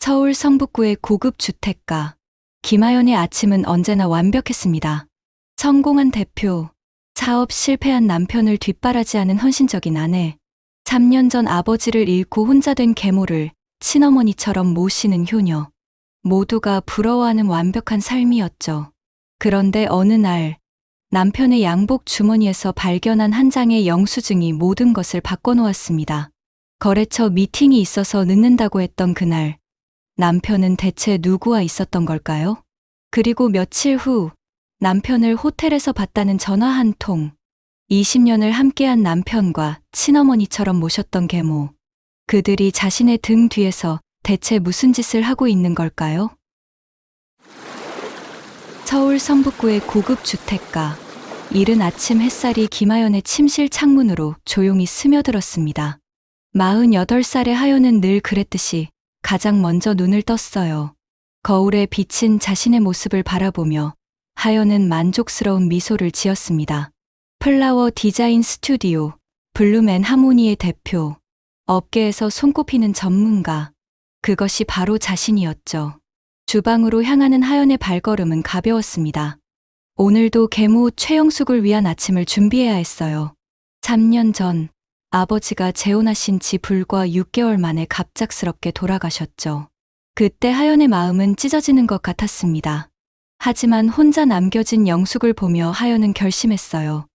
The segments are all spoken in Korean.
서울 성북구의 고급 주택가. 김하연의 아침은 언제나 완벽했습니다. 성공한 대표, 사업 실패한 남편을 뒷바라지하는 헌신적인 아내, 3년 전 아버지를 잃고 혼자 된 계모를 친어머니처럼 모시는 효녀. 모두가 부러워하는 완벽한 삶이었죠. 그런데 어느 날 남편의 양복 주머니에서 발견한 한 장의 영수증이 모든 것을 바꿔놓았습니다. 거래처 미팅이 있어서 늦는다고 했던 그날, 남편은 대체 누구와 있었던 걸까요? 그리고 며칠 후 남편을 호텔에서 봤다는 전화 한 통. 20년을 함께한 남편과 친어머니처럼 모셨던 계모. 그들이 자신의 등 뒤에서 대체 무슨 짓을 하고 있는 걸까요? 서울 성북구의 고급 주택가. 이른 아침 햇살이 김하연의 침실 창문으로 조용히 스며들었습니다. 48살의 하연은 늘 그랬듯이 가장 먼저 눈을 떴어요. 거울에 비친 자신의 모습을 바라보며 하연은 만족스러운 미소를 지었습니다. 플라워 디자인 스튜디오, 블룸앤 하모니의 대표, 업계에서 손꼽히는 전문가. 그것이 바로 자신이었죠. 주방으로 향하는 하연의 발걸음은 가벼웠습니다. 오늘도 계모 최영숙을 위한 아침을 준비해야 했어요. 3년 전 아버지가 재혼하신 지 불과 6개월 만에 갑작스럽게 돌아가셨죠. 그때 하연의 마음은 찢어지는 것 같았습니다. 하지만 혼자 남겨진 영숙을 보며 하연은 결심했어요.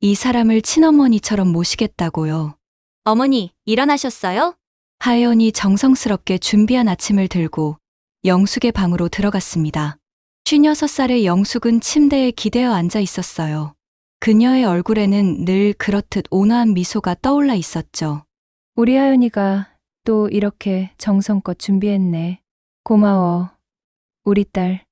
이 사람을 친어머니처럼 모시겠다고요. 어머니, 일어나셨어요? 하연이 정성스럽게 준비한 아침을 들고 영숙의 방으로 들어갔습니다. 56살의 영숙은 침대에 기대어 앉아 있었어요. 그녀의 얼굴에는 늘 그렇듯 온화한 미소가 떠올라 있었죠. 우리 하연이가 또 이렇게 정성껏 준비했네. 고마워, 우리 딸.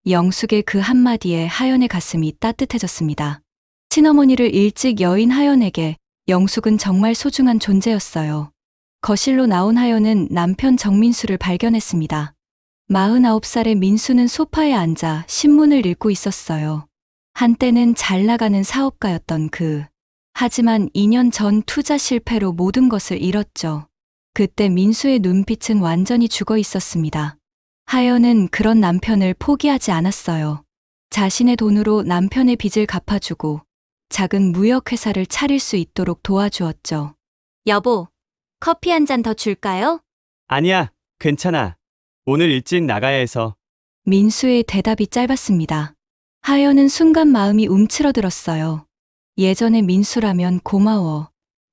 영숙의 그 한마디에 하연의 가슴이 따뜻해졌습니다. 친어머니를 일찍 여인 하연에게 영숙은 정말 소중한 존재였어요. 거실로 나온 하연은 남편 정민수를 발견했습니다. 49살의 민수는 소파에 앉아 신문을 읽고 있었어요. 한때는 잘 나가는 사업가였던 그. 하지만 2년 전 투자 실패로 모든 것을 잃었죠. 그때 민수의 눈빛은 완전히 죽어 있었습니다. 하연은 그런 남편을 포기하지 않았어요. 자신의 돈으로 남편의 빚을 갚아주고 작은 무역회사를 차릴 수 있도록 도와주었죠. 여보, 커피 한 잔 더 줄까요? 아니야, 괜찮아. 오늘 일찍 나가야 해서. 민수의 대답이 짧았습니다. 하연은 순간 마음이 움츠러들었어요. 예전에 민수라면 고마워,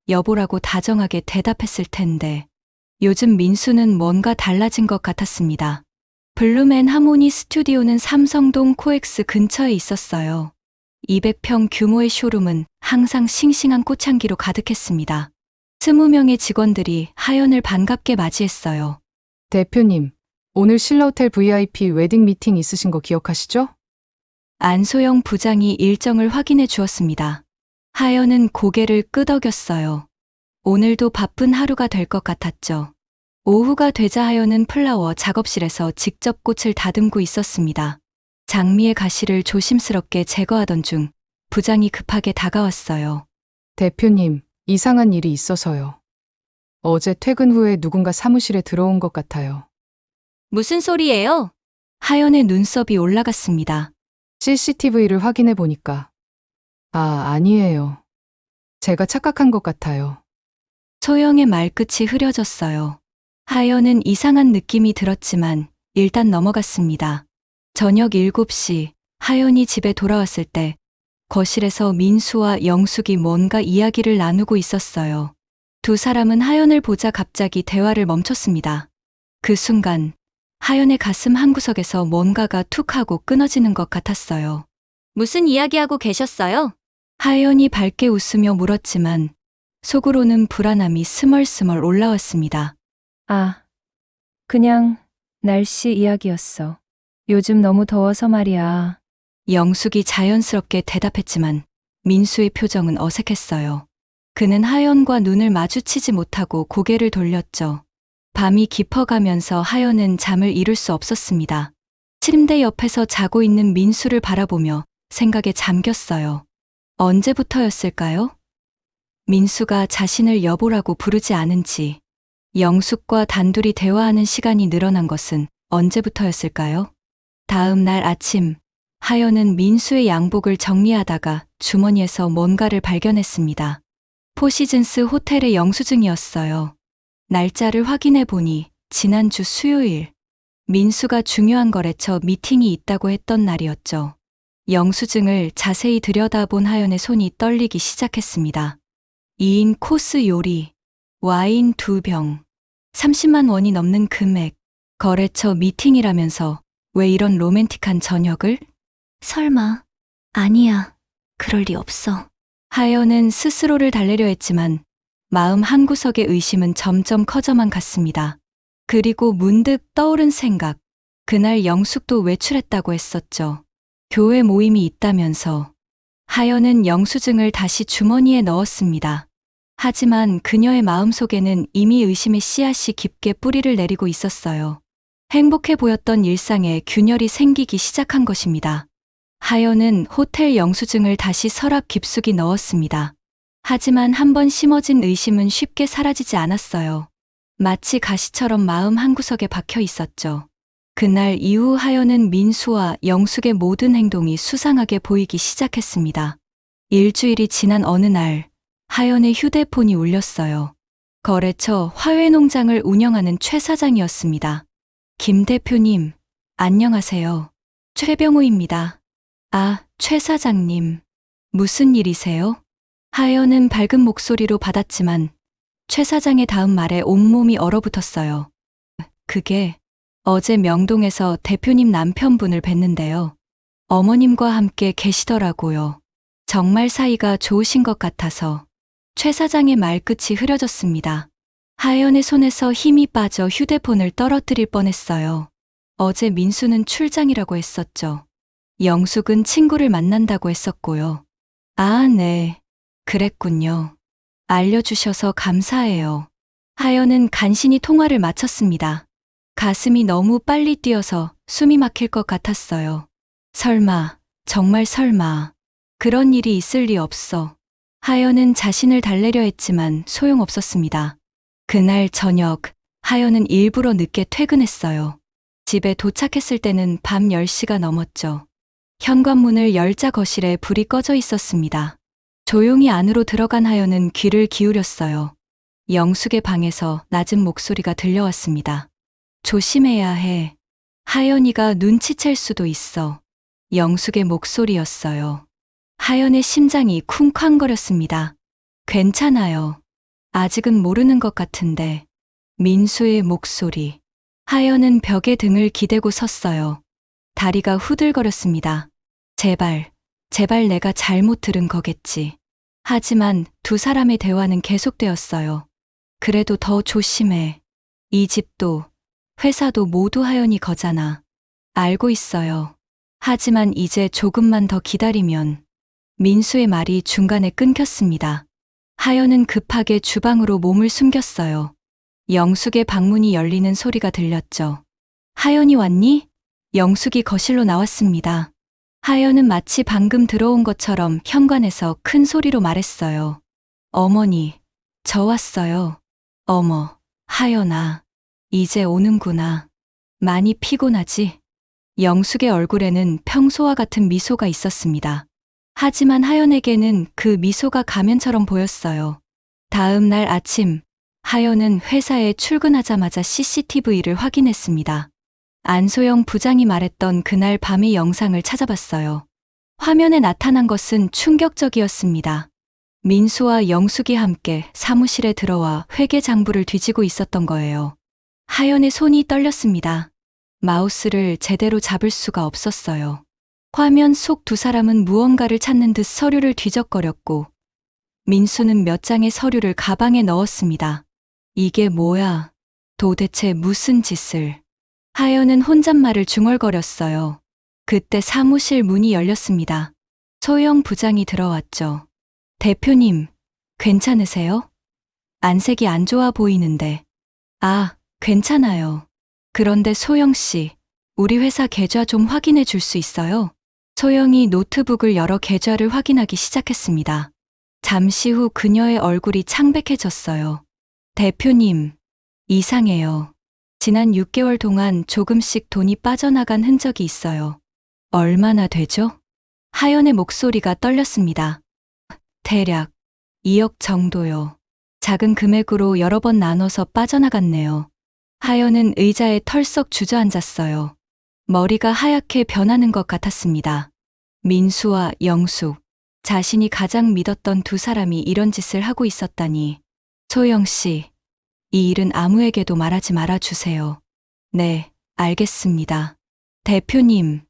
여보라고 다정하게 대답했을 텐데 요즘 민수는 뭔가 달라진 것 같았습니다. 블룸앤 하모니 스튜디오는 삼성동 코엑스 근처에 있었어요. 200평 규모의 쇼룸은 항상 싱싱한 꽃향기로 가득했습니다. 20명의 직원들이 하연을 반갑게 맞이했어요. 대표님, 오늘 신라호텔 VIP 웨딩 미팅 있으신 거 기억하시죠? 안소영 부장이 일정을 확인해 주었습니다. 하연은 고개를 끄덕였어요. 오늘도 바쁜 하루가 될 것 같았죠. 오후가 되자 하연은 플라워 작업실에서 직접 꽃을 다듬고 있었습니다. 장미의 가시를 조심스럽게 제거하던 중 부장이 급하게 다가왔어요. 대표님, 이상한 일이 있어서요. 어제 퇴근 후에 누군가 사무실에 들어온 것 같아요. 무슨 소리예요? 하연의 눈썹이 올라갔습니다. CCTV를 확인해 보니까. 아니에요. 제가 착각한 것 같아요. 소영의 말끝이 흐려졌어요. 하연은 이상한 느낌이 들었지만 일단 넘어갔습니다. 저녁 7시 하연이 집에 돌아왔을 때 거실에서 민수와 영숙이 뭔가 이야기를 나누고 있었어요. 두 사람은 하연을 보자 갑자기 대화를 멈췄습니다. 그 순간 하연의 가슴 한구석에서 뭔가가 툭 하고 끊어지는 것 같았어요. 무슨 이야기하고 계셨어요? 하연이 밝게 웃으며 물었지만 속으로는 불안함이 스멀스멀 올라왔습니다. 그냥 날씨 이야기였어. 요즘 너무 더워서 말이야. 영숙이 자연스럽게 대답했지만 민수의 표정은 어색했어요. 그는 하연과 눈을 마주치지 못하고 고개를 돌렸죠. 밤이 깊어가면서 하연은 잠을 이룰 수 없었습니다. 침대 옆에서 자고 있는 민수를 바라보며 생각에 잠겼어요. 언제부터였을까요? 민수가 자신을 여보라고 부르지 않은 지 영숙과 단둘이 대화하는 시간이 늘어난 것은 언제부터였을까요? 다음 날 아침, 하연은 민수의 양복을 정리하다가 주머니에서 뭔가를 발견했습니다. 포시즌스 호텔의 영수증이었어요. 날짜를 확인해 보니 지난주 수요일, 민수가 중요한 거래처 미팅이 있다고 했던 날이었죠. 영수증을 자세히 들여다본 하연의 손이 떨리기 시작했습니다. 2인 코스 요리, 와인 2병, 30만 원이 넘는 금액, 거래처 미팅이라면서 왜 이런 로맨틱한 저녁을? 설마. 아니야. 그럴 리 없어. 하연은 스스로를 달래려 했지만 마음 한구석의 의심은 점점 커져만 갔습니다. 그리고 문득 떠오른 생각, 그날 영숙도 외출했다고 했었죠. 교회 모임이 있다면서. 하연은 영수증을 다시 주머니에 넣었습니다. 하지만 그녀의 마음속에는 이미 의심의 씨앗이 깊게 뿌리를 내리고 있었어요. 행복해 보였던 일상에 균열이 생기기 시작한 것입니다. 하연은 호텔 영수증을 다시 서랍 깊숙이 넣었습니다. 하지만 한번 심어진 의심은 쉽게 사라지지 않았어요. 마치 가시처럼 마음 한구석에 박혀 있었죠. 그날 이후 하연은 민수와 영숙의 모든 행동이 수상하게 보이기 시작했습니다. 일주일이 지난 어느 날, 하연의 휴대폰이 울렸어요. 거래처 화훼농장을 운영하는 최 사장이었습니다. 김 대표님, 안녕하세요. 최병우입니다. 아, 최 사장님. 무슨 일이세요? 하연은 밝은 목소리로 받았지만 최 사장의 다음 말에 온몸이 얼어붙었어요. 그게 어제 명동에서 대표님 남편분을 뵀는데요. 어머님과 함께 계시더라고요. 정말 사이가 좋으신 것 같아서. 최 사장의 말끝이 흐려졌습니다. 하연의 손에서 힘이 빠져 휴대폰을 떨어뜨릴 뻔했어요. 어제 민수는 출장이라고 했었죠. 영숙은 친구를 만난다고 했었고요. 아, 네. 그랬군요. 알려주셔서 감사해요. 하연은 간신히 통화를 마쳤습니다. 가슴이 너무 빨리 뛰어서 숨이 막힐 것 같았어요. 설마, 정말 설마. 그런 일이 있을 리 없어. 하연은 자신을 달래려 했지만 소용없었습니다. 그날 저녁, 하연은 일부러 늦게 퇴근했어요. 집에 도착했을 때는 밤 10시가 넘었죠. 현관문을 열자 거실에 불이 꺼져 있었습니다. 조용히 안으로 들어간 하연은 귀를 기울였어요. 영숙의 방에서 낮은 목소리가 들려왔습니다. 조심해야 해. 하연이가 눈치챌 수도 있어. 영숙의 목소리였어요. 하연의 심장이 쿵쾅거렸습니다. 괜찮아요. 아직은 모르는 것 같은데. 민수의 목소리. 하연은 벽에 등을 기대고 섰어요. 다리가 후들거렸습니다. 제발 내가 잘못 들은 거겠지. 하지만 두 사람의 대화는 계속되었어요. 그래도 더 조심해. 이 집도, 회사도 모두 하연이 거잖아. 알고 있어요. 하지만 이제 조금만 더 기다리면. 민수의 말이 중간에 끊겼습니다. 하연은 급하게 주방으로 몸을 숨겼어요. 영숙의 방문이 열리는 소리가 들렸죠. 하연이 왔니? 영숙이 거실로 나왔습니다. 하연은 마치 방금 들어온 것처럼 현관에서 큰 소리로 말했어요. 어머니, 저 왔어요. 어머, 하연아, 이제 오는구나. 많이 피곤하지? 영숙의 얼굴에는 평소와 같은 미소가 있었습니다. 하지만 하연에게는 그 미소가 가면처럼 보였어요. 다음 날 아침, 하연은 회사에 출근하자마자 CCTV를 확인했습니다. 안소영 부장이 말했던 그날 밤의 영상을 찾아봤어요. 화면에 나타난 것은 충격적이었습니다. 민수와 영숙이 함께 사무실에 들어와 회계 장부를 뒤지고 있었던 거예요. 하연의 손이 떨렸습니다. 마우스를 제대로 잡을 수가 없었어요. 화면 속 두 사람은 무언가를 찾는 듯 서류를 뒤적거렸고, 민수는 몇 장의 서류를 가방에 넣었습니다. 이게 뭐야? 도대체 무슨 짓을? 하연은 혼잣말을 중얼거렸어요. 그때 사무실 문이 열렸습니다. 소영 부장이 들어왔죠. 대표님, 괜찮으세요? 안색이 안 좋아 보이는데. 아, 괜찮아요. 그런데 소영 씨, 우리 회사 계좌 좀 확인해 줄 수 있어요? 소영이 노트북을 열어 계좌를 확인하기 시작했습니다. 잠시 후 그녀의 얼굴이 창백해졌어요. 대표님, 이상해요. 지난 6개월 동안 조금씩 돈이 빠져나간 흔적이 있어요. 얼마나 되죠? 하연의 목소리가 떨렸습니다. 대략 2억 정도요. 작은 금액으로 여러 번 나눠서 빠져나갔네요. 하연은 의자에 털썩 주저앉았어요. 머리가 하얗게 변하는 것 같았습니다. 민수와 영숙, 자신이 가장 믿었던 두 사람이 이런 짓을 하고 있었다니. 소영 씨, 이 일은 아무에게도 말하지 말아 주세요. 네, 알겠습니다. 대표님,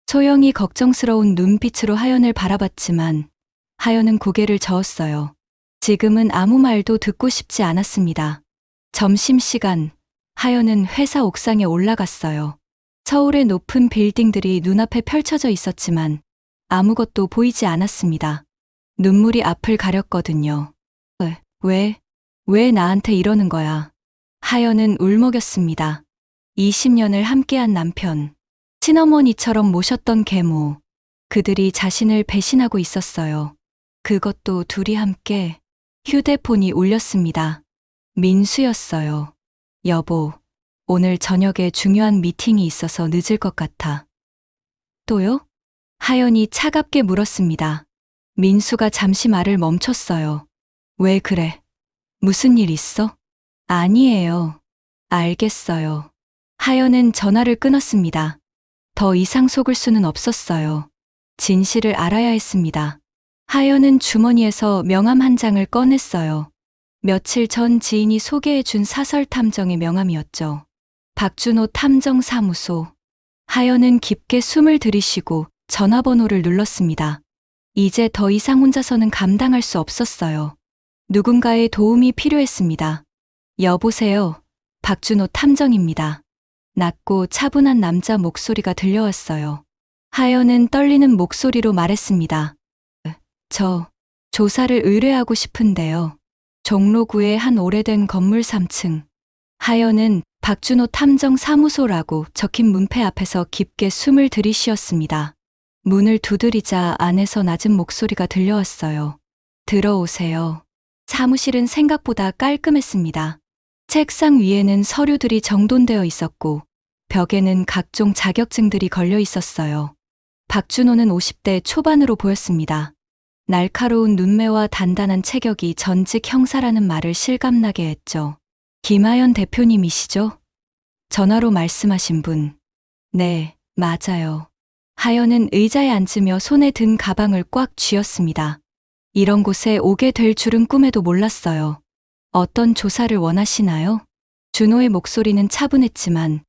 소영이 걱정스러운 눈빛으로 하연을 바라봤지만 하연은 고개를 저었어요. 지금은 아무 말도 듣고 싶지 않았습니다. 점심시간, 하연은 회사 옥상에 올라갔어요. 서울의 높은 빌딩들이 눈앞에 펼쳐져 있었지만 아무것도 보이지 않았습니다. 눈물이 앞을 가렸거든요. 왜 나한테 이러는 거야? 하연은 울먹였습니다. 20년을 함께한 남편, 친어머니처럼 모셨던 계모, 그들이 자신을 배신하고 있었어요. 그것도 둘이 함께. 휴대폰이 울렸습니다. 민수였어요. 여보, 오늘 저녁에 중요한 미팅이 있어서 늦을 것 같아. 또요? 하연이 차갑게 물었습니다. 민수가 잠시 말을 멈췄어요. 왜 그래? 무슨 일 있어? 아니에요. 알겠어요. 하연은 전화를 끊었습니다. 더 이상 속을 수는 없었어요. 진실을 알아야 했습니다. 하연은 주머니에서 명함 한 장을 꺼냈어요. 며칠 전 지인이 소개해준 사설 탐정의 명함이었죠. 박준호 탐정사무소. 하연은 깊게 숨을 들이쉬고 전화번호를 눌렀습니다. 이제 더 이상 혼자서는 감당할 수 없었어요. 누군가의 도움이 필요했습니다. 여보세요. 박준호 탐정입니다. 낮고 차분한 남자 목소리가 들려왔어요. 하연은 떨리는 목소리로 말했습니다. 저 조사를 의뢰하고 싶은데요. 종로구의 한 오래된 건물 3층. 하연은 박준호 탐정 사무소라고 적힌 문패 앞에서 깊게 숨을 들이쉬었습니다. 문을 두드리자 안에서 낮은 목소리가 들려왔어요. 들어오세요. 사무실은 생각보다 깔끔했습니다. 책상 위에는 서류들이 정돈되어 있었고 벽에는 각종 자격증들이 걸려 있었어요. 박준호는 50대 초반으로 보였습니다. 날카로운 눈매와 단단한 체격이 전직 형사라는 말을 실감나게 했죠. 김하연 대표님이시죠? 전화로 말씀하신 분. 네, 맞아요. 하연은 의자에 앉으며 손에 든 가방을 꽉 쥐었습니다. 이런 곳에 오게 될 줄은 꿈에도 몰랐어요. 어떤 조사를 원하시나요? 준호의 목소리는 차분했지만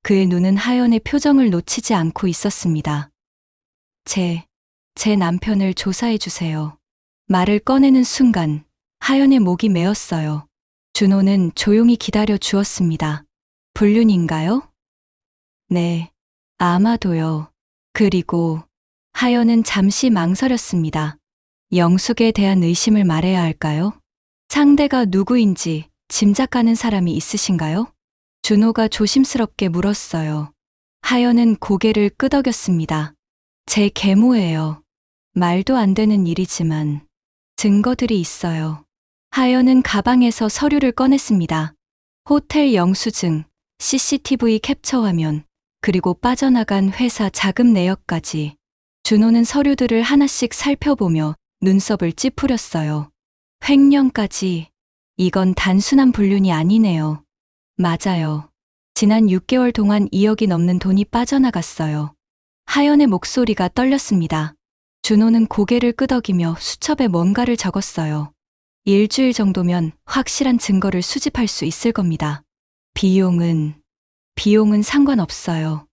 그의 눈은 하연의 표정을 놓치지 않고 있었습니다. 제 남편을 조사해 주세요. 말을 꺼내는 순간 하연의 목이 메었어요. 준호는 조용히 기다려 주었습니다. 불륜인가요? 네, 아마도요. 그리고 하연은 잠시 망설였습니다. 영숙에 대한 의심을 말해야 할까요? 상대가 누구인지 짐작가는 사람이 있으신가요? 준호가 조심스럽게 물었어요. 하연은 고개를 끄덕였습니다. 제 계모예요. 말도 안 되는 일이지만 증거들이 있어요. 하연은 가방에서 서류를 꺼냈습니다. 호텔 영수증, CCTV 캡처 화면, 그리고 빠져나간 회사 자금 내역까지. 준호는 서류들을 하나씩 살펴보며 눈썹을 찌푸렸어요. 횡령까지. 이건 단순한 불륜이 아니네요. 맞아요. 지난 6개월 동안 2억이 넘는 돈이 빠져나갔어요. 하연의 목소리가 떨렸습니다. 준호는 고개를 끄덕이며 수첩에 뭔가를 적었어요. 일주일 정도면 확실한 증거를 수집할 수 있을 겁니다. 비용은 상관없어요.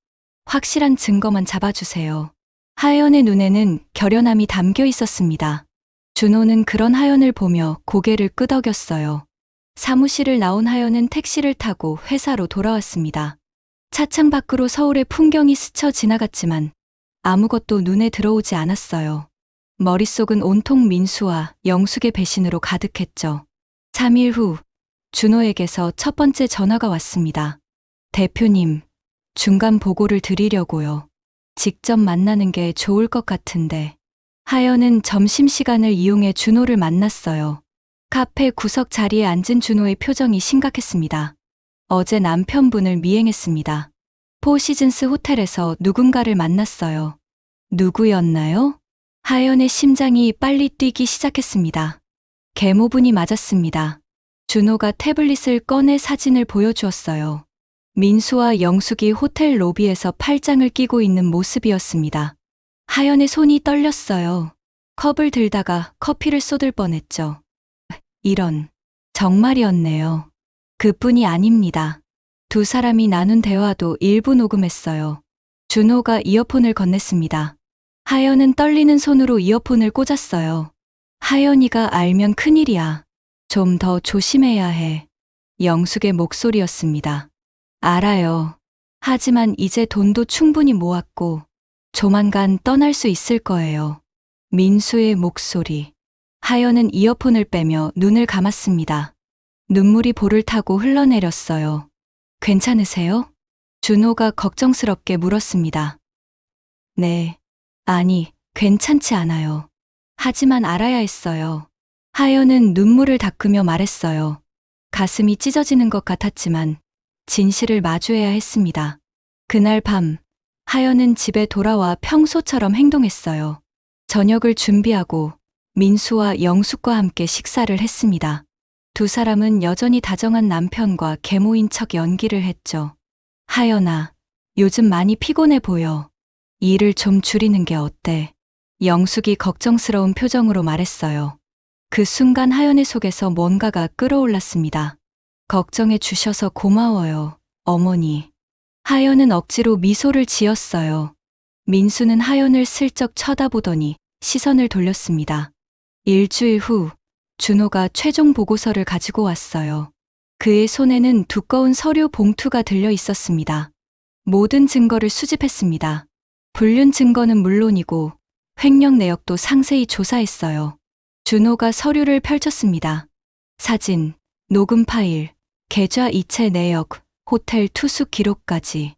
확실한 증거만 잡아주세요. 하연의 눈에는 결연함이 담겨 있었습니다. 준호는 그런 하연을 보며 고개를 끄덕였어요. 사무실을 나온 하연은 택시를 타고 회사로 돌아왔습니다. 차창 밖으로 서울의 풍경이 스쳐 지나갔지만 아무것도 눈에 들어오지 않았어요. 머릿속은 온통 민수와 영숙의 배신으로 가득했죠. 3일 후 준호에게서 첫 번째 전화가 왔습니다. 대표님, 중간 보고를 드리려고요. 직접 만나는 게 좋을 것 같은데. 하연은 점심시간을 이용해 준호를 만났어요. 카페 구석 자리에 앉은 준호의 표정이 심각했습니다. 어제 남편분을 미행했습니다. 포시즌스 호텔에서 누군가를 만났어요. 누구였나요? 하연의 심장이 빨리 뛰기 시작했습니다. 계모분이 맞았습니다. 준호가 태블릿을 꺼내 사진을 보여주었어요. 민수와 영숙이 호텔 로비에서 팔짱을 끼고 있는 모습이었습니다. 하연의 손이 떨렸어요. 컵을 들다가 커피를 쏟을 뻔했죠. 이런, 정말이었네요. 그뿐이 아닙니다. 두 사람이 나눈 대화도 일부 녹음했어요. 준호가 이어폰을 건넸습니다. 하연은 떨리는 손으로 이어폰을 꽂았어요. 하연이가 알면 큰일이야. 좀 더 조심해야 해. 영숙의 목소리였습니다. 알아요. 하지만 이제 돈도 충분히 모았고 조만간 떠날 수 있을 거예요. 민수의 목소리. 하연은 이어폰을 빼며 눈을 감았습니다. 눈물이 볼을 타고 흘러내렸어요. 괜찮으세요? 준호가 걱정스럽게 물었습니다. 네. 아니, 괜찮지 않아요. 하지만 알아야 했어요. 하연은 눈물을 닦으며 말했어요. 가슴이 찢어지는 것 같았지만 진실을 마주해야 했습니다. 그날 밤, 하연은 집에 돌아와 평소처럼 행동했어요. 저녁을 준비하고 민수와 영숙과 함께 식사를 했습니다. 두 사람은 여전히 다정한 남편과 계모인 척 연기를 했죠. 하연아, 요즘 많이 피곤해 보여. 일을 좀 줄이는 게 어때? 영숙이 걱정스러운 표정으로 말했어요. 그 순간 하연의 속에서 뭔가가 끓어올랐습니다. 걱정해 주셔서 고마워요, 어머니. 하연은 억지로 미소를 지었어요. 민수는 하연을 슬쩍 쳐다보더니 시선을 돌렸습니다. 일주일 후, 준호가 최종 보고서를 가지고 왔어요. 그의 손에는 두꺼운 서류 봉투가 들려 있었습니다. 모든 증거를 수집했습니다. 불륜 증거는 물론이고 횡령 내역도 상세히 조사했어요. 준호가 서류를 펼쳤습니다. 사진, 녹음 파일, 계좌 이체 내역, 호텔 투숙 기록까지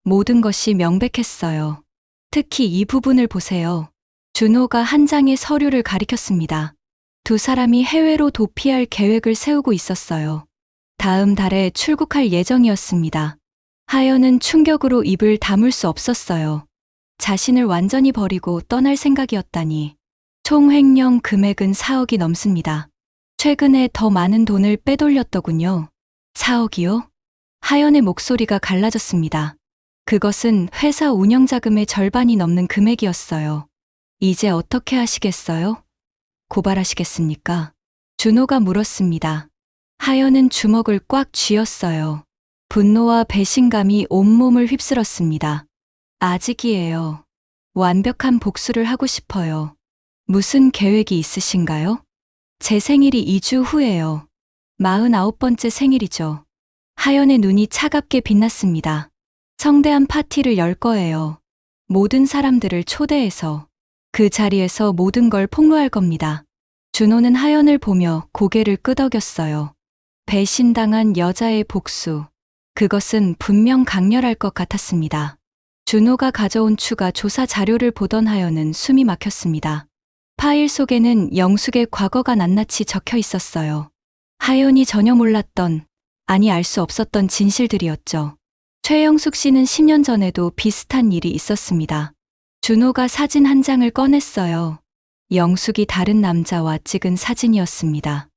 모든 것이 명백했어요. 특히 이 부분을 보세요. 준호가 한 장의 서류를 가리켰습니다. 두 사람이 해외로 도피할 계획을 세우고 있었어요. 다음 달에 출국할 예정이었습니다. 하연은 충격으로 입을 다물 수 없었어요. 자신을 완전히 버리고 떠날 생각이었다니. 총 횡령 금액은 4억이 넘습니다. 최근에 더 많은 돈을 빼돌렸더군요. 4억이요? 하연의 목소리가 갈라졌습니다. 그것은 회사 운영자금의 절반이 넘는 금액이었어요. 이제 어떻게 하시겠어요? 고발하시겠습니까? 준호가 물었습니다. 하연은 주먹을 꽉 쥐었어요. 분노와 배신감이 온몸을 휩쓸었습니다. 아직이에요. 완벽한 복수를 하고 싶어요. 무슨 계획이 있으신가요? 제 생일이 2주 후예요. 49번째 생일이죠. 하연의 눈이 차갑게 빛났습니다. 성대한 파티를 열 거예요. 모든 사람들을 초대해서 그 자리에서 모든 걸 폭로할 겁니다. 준호는 하연을 보며 고개를 끄덕였어요. 배신당한 여자의 복수. 그것은 분명 강렬할 것 같았습니다. 준호가 가져온 추가 조사 자료를 보던 하연은 숨이 막혔습니다. 파일 속에는 영숙의 과거가 낱낱이 적혀 있었어요. 하연이 전혀 몰랐던, 아니 알 수 없었던 진실들이었죠. 최영숙 씨는 10년 전에도 비슷한 일이 있었습니다. 준호가 사진 한 장을 꺼냈어요. 영숙이 다른 남자와 찍은 사진이었습니다.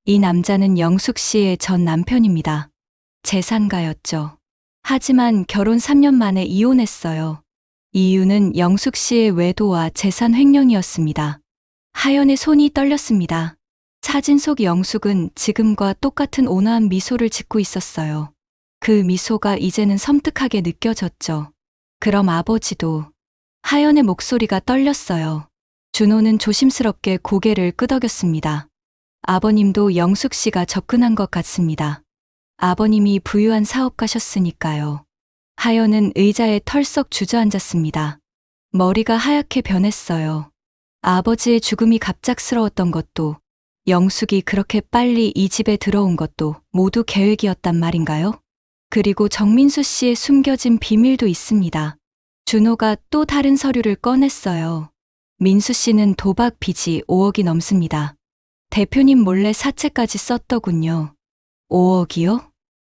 이 남자는 영숙 씨의 전 남편입니다. 재산가였죠. 하지만 결혼 3년 만에 이혼했어요. 이유는 영숙 씨의 외도와 재산 횡령이었습니다. 하연의 손이 떨렸습니다. 사진 속 영숙은 지금과 똑같은 온화한 미소를 짓고 있었어요. 그 미소가 이제는 섬뜩하게 느껴졌죠. 그럼 아버지도. 하연의 목소리가 떨렸어요. 준호는 조심스럽게 고개를 끄덕였습니다. 아버님도 영숙 씨가 접근한 것 같습니다. 아버님이 부유한 사업가셨으니까요. 하연은 의자에 털썩 주저앉았습니다. 머리가 하얗게 변했어요. 아버지의 죽음이 갑작스러웠던 것도, 영숙이 그렇게 빨리 이 집에 들어온 것도 모두 계획이었단 말인가요? 그리고 정민수 씨의 숨겨진 비밀도 있습니다. 준호가 또 다른 서류를 꺼냈어요. 민수 씨는 도박 빚이 5억이 넘습니다. 대표님 몰래 사채까지 썼더군요. 5억이요?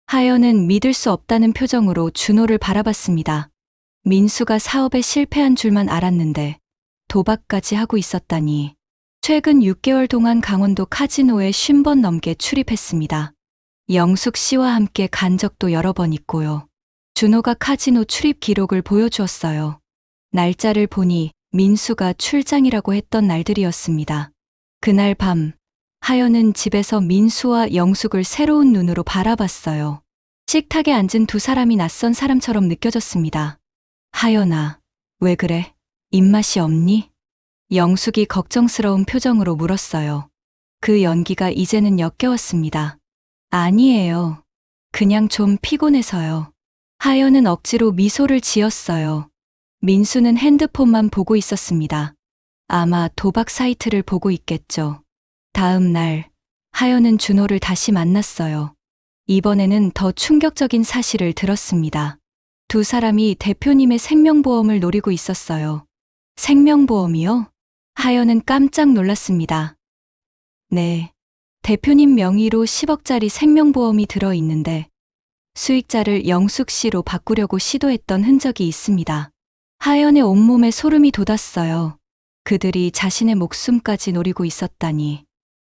하연은 믿을 수 없다는 표정으로 준호를 바라봤습니다. 민수가 사업에 실패한 줄만 알았는데 도박까지 하고 있었다니. 최근 6개월 동안 강원도 카지노에 50번 넘게 출입했습니다. 영숙 씨와 함께 간 적도 여러 번 있고요. 준호가 카지노 출입 기록을 보여주었어요. 날짜를 보니 민수가 출장이라고 했던 날들이었습니다. 그날 밤, 하연은 집에서 민수와 영숙을 새로운 눈으로 바라봤어요. 식탁에 앉은 두 사람이 낯선 사람처럼 느껴졌습니다. 하연아, 왜 그래? 입맛이 없니? 영숙이 걱정스러운 표정으로 물었어요. 그 연기가 이제는 역겨웠습니다. 아니에요. 그냥 좀 피곤해서요. 하연은 억지로 미소를 지었어요. 민수는 핸드폰만 보고 있었습니다. 아마 도박 사이트를 보고 있겠죠. 다음 날, 하연은 준호를 다시 만났어요. 이번에는 더 충격적인 사실을 들었습니다. 두 사람이 대표님의 생명보험을 노리고 있었어요. 생명보험이요? 하연은 깜짝 놀랐습니다. 네. 대표님 명의로 10억짜리 생명보험이 들어있는데 수익자를 영숙 씨로 바꾸려고 시도했던 흔적이 있습니다. 하연의 온몸에 소름이 돋았어요. 그들이 자신의 목숨까지 노리고 있었다니.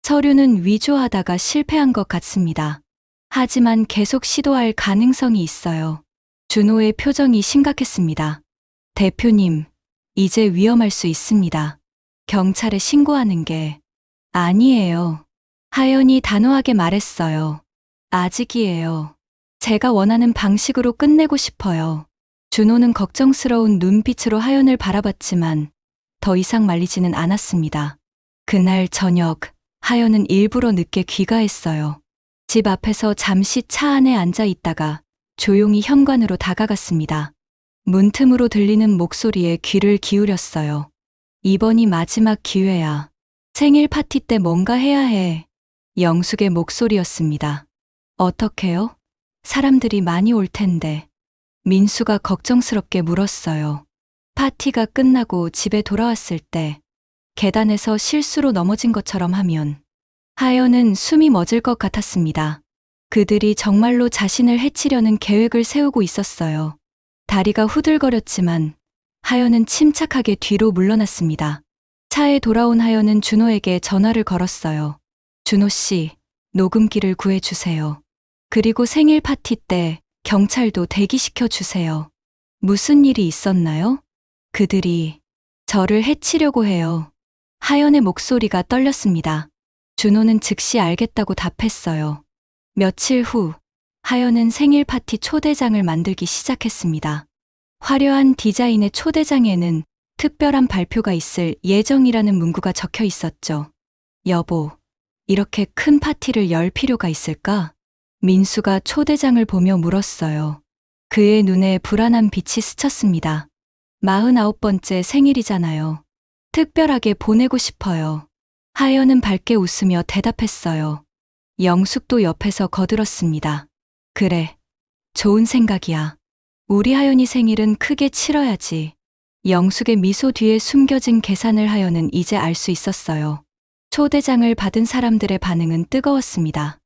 서류는 위조하다가 실패한 것 같습니다. 하지만 계속 시도할 가능성이 있어요. 준호의 표정이 심각했습니다. 대표님, 이제 위험할 수 있습니다. 경찰에 신고하는 게 아니에요. 하연이 단호하게 말했어요. 아직이에요. 제가 원하는 방식으로 끝내고 싶어요. 준호는 걱정스러운 눈빛으로 하연을 바라봤지만 더 이상 말리지는 않았습니다. 그날 저녁, 하연은 일부러 늦게 귀가했어요. 집 앞에서 잠시 차 안에 앉아 있다가 조용히 현관으로 다가갔습니다. 문틈으로 들리는 목소리에 귀를 기울였어요. 이번이 마지막 기회야. 생일 파티 때 뭔가 해야 해. 영숙의 목소리였습니다. 어떡해요? 사람들이 많이 올 텐데. 민수가 걱정스럽게 물었어요. 파티가 끝나고 집에 돌아왔을 때 계단에서 실수로 넘어진 것처럼 하면. 하연은 숨이 멎을 것 같았습니다. 그들이 정말로 자신을 해치려는 계획을 세우고 있었어요. 다리가 후들거렸지만 하연은 침착하게 뒤로 물러났습니다. 차에 돌아온 하연은 준호에게 전화를 걸었어요. 준호 씨, 녹음기를 구해주세요. 그리고 생일 파티 때 경찰도 대기시켜 주세요. 무슨 일이 있었나요? 그들이 저를 해치려고 해요. 하연의 목소리가 떨렸습니다. 준호는 즉시 알겠다고 답했어요. 며칠 후, 하연은 생일 파티 초대장을 만들기 시작했습니다. 화려한 디자인의 초대장에는 특별한 발표가 있을 예정이라는 문구가 적혀 있었죠. 여보, 이렇게 큰 파티를 열 필요가 있을까? 민수가 초대장을 보며 물었어요. 그의 눈에 불안한 빛이 스쳤습니다. 49번째 생일이잖아요. 특별하게 보내고 싶어요. 하연은 밝게 웃으며 대답했어요. 영숙도 옆에서 거들었습니다. 그래, 좋은 생각이야. 우리 하연이 생일은 크게 치러야지. 영숙의 미소 뒤에 숨겨진 계산을 하연은 이제 알 수 있었어요. 초대장을 받은 사람들의 반응은 뜨거웠습니다.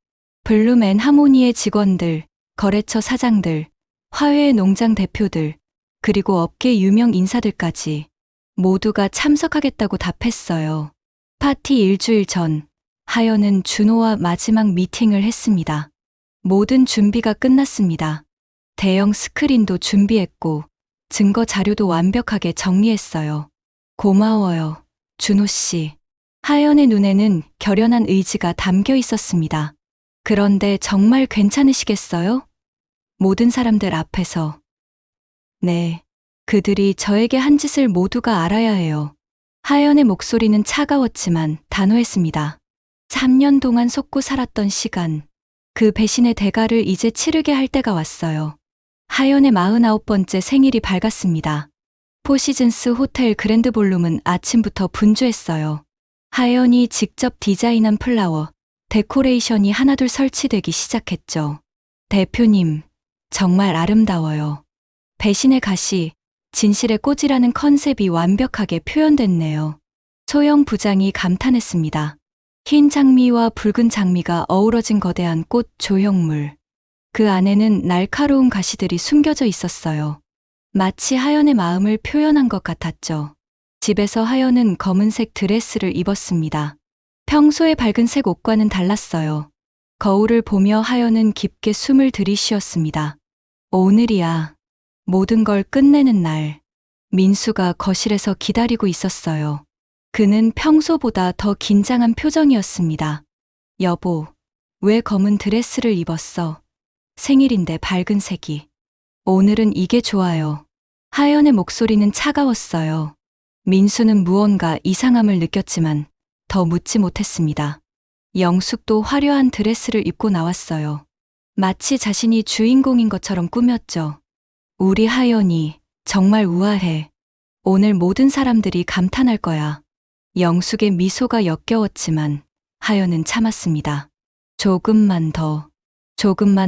블룸 앤 하모니의 직원들, 거래처 사장들, 화훼 농장 대표들, 그리고 업계 유명 인사들까지 모두가 참석하겠다고 답했어요. 파티 일주일 전, 하연은 준호와 마지막 미팅을 했습니다. 모든 준비가 끝났습니다. 대형 스크린도 준비했고 증거 자료도 완벽하게 정리했어요. 고마워요, 준호 씨. 하연의 눈에는 결연한 의지가 담겨 있었습니다. 그런데 정말 괜찮으시겠어요? 모든 사람들 앞에서. 네, 그들이 저에게 한 짓을 모두가 알아야 해요. 하연의 목소리는 차가웠지만 단호했습니다. 3년 동안 속고 살았던 시간, 그 배신의 대가를 이제 치르게 할 때가 왔어요. 하연의 49번째 생일이 밝았습니다. 포시즌스 호텔 그랜드 볼룸은 아침부터 분주했어요. 하연이 직접 디자인한 플라워, 데코레이션이 하나둘 설치되기 시작했죠. 대표님, 정말 아름다워요. 배신의 가시, 진실의 꽃이라는 컨셉이 완벽하게 표현됐네요. 소영 부장이 감탄했습니다. 흰 장미와 붉은 장미가 어우러진 거대한 꽃 조형물. 그 안에는 날카로운 가시들이 숨겨져 있었어요. 마치 하연의 마음을 표현한 것 같았죠. 집에서 하연은 검은색 드레스를 입었습니다. 평소의 밝은색 옷과는 달랐어요. 거울을 보며 하연은 깊게 숨을 들이쉬었습니다. 오늘이야. 모든 걸 끝내는 날. 민수가 거실에서 기다리고 있었어요. 그는 평소보다 더 긴장한 표정이었습니다. 여보, 왜 검은 드레스를 입었어? 생일인데 밝은 색이. 오늘은 이게 좋아요. 하연의 목소리는 차가웠어요. 민수는 무언가 이상함을 느꼈지만 더 묻지 못했습니다. 영숙도 화려한 드레스를 입고 나왔어요. 마치 자신이 주인공인 것처럼 꾸몄죠. 우리 하연이 정말 우아해. 오늘 모든 사람들이 감탄할 거야. 영숙의 미소가 역겨웠지만 하연은 참았습니다. 조금만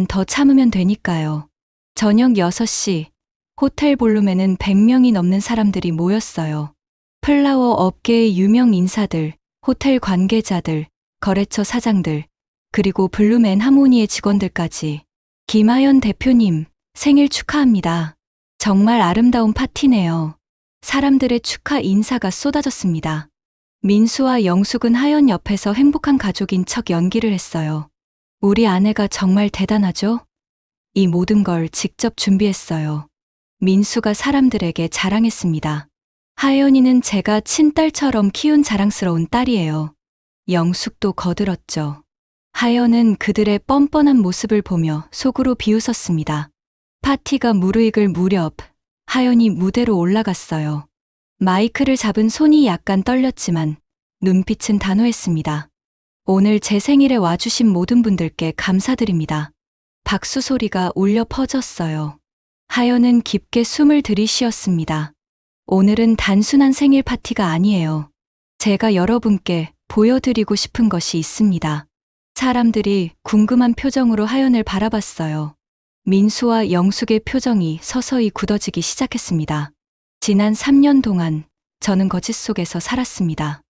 더 참으면 되니까요. 저녁 6시, 호텔 볼룸에는 100명이 넘는 사람들이 모였어요. 플라워 업계의 유명 인사들, 호텔 관계자들, 거래처 사장들, 그리고 블룸 앤 하모니의 직원들까지. 김하연 대표님, 생일 축하합니다. 정말 아름다운 파티네요. 사람들의 축하 인사가 쏟아졌습니다. 민수와 영숙은 하연 옆에서 행복한 가족인 척 연기를 했어요. 우리 아내가 정말 대단하죠? 이 모든 걸 직접 준비했어요. 민수가 사람들에게 자랑했습니다. 하연이는 제가 친딸처럼 키운 자랑스러운 딸이에요. 영숙도 거들었죠. 하연은 그들의 뻔뻔한 모습을 보며 속으로 비웃었습니다. 파티가 무르익을 무렵 하연이 무대로 올라갔어요. 마이크를 잡은 손이 약간 떨렸지만 눈빛은 단호했습니다. 오늘 제 생일에 와주신 모든 분들께 감사드립니다. 박수 소리가 울려 퍼졌어요. 하연은 깊게 숨을 들이쉬었습니다. 오늘은 단순한 생일 파티가 아니에요. 제가 여러분께 보여드리고 싶은 것이 있습니다. 사람들이 궁금한 표정으로 하연을 바라봤어요. 민수와 영숙의 표정이 서서히 굳어지기 시작했습니다. 지난 3년 동안 저는 거짓 속에서 살았습니다.